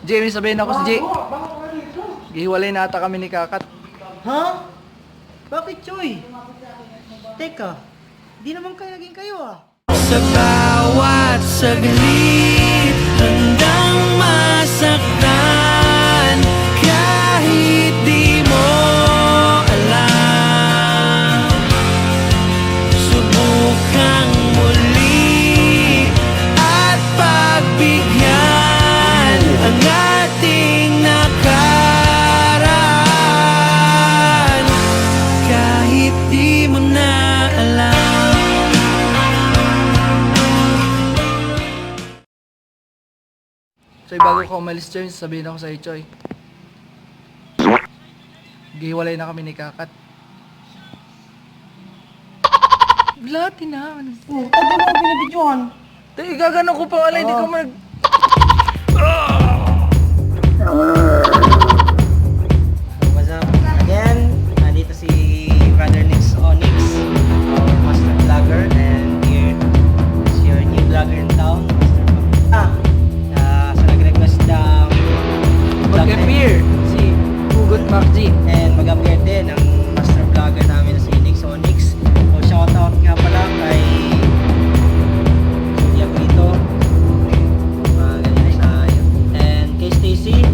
Jamie, sabihin ako si Jay. Gihiwalay na ata kami ni Kakat. Ha? Bakit, Choy? Teka, di naman kayo naging kayo ah. Sa bawat saglit, handang masaktan kahit di mo alam. Subukang muli at pagbigyan ang ating nakaraan kahit di mo na alam. Choy, bago ka umalis, Choy, sabihin ako sa'yo, Choy. Gihiwalay na kami ni Kakat. Blati na. Oh, tagal mo binibidyohan. Tay, gagano ko pa wala, hindi ka mag... What's up? Again, nandito si Brother Nix Onyx, our master vlogger, and here is your new vlogger in town, Master sa nag-request ng vlog na Mag-appear si Hugot Macji. and mag-appear din ang master vlogger namin na si Nix Onyx. So shoutout nga pala kay Julia Brito, ganyan sa and kay Stacy,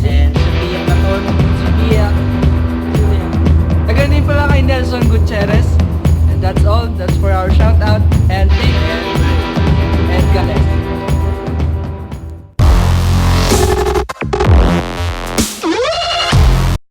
and Sophia Platon. Sophia. Again pala kay Nelson Gutierrez. And that's all. That's for our shout out. And thank you. And God bless.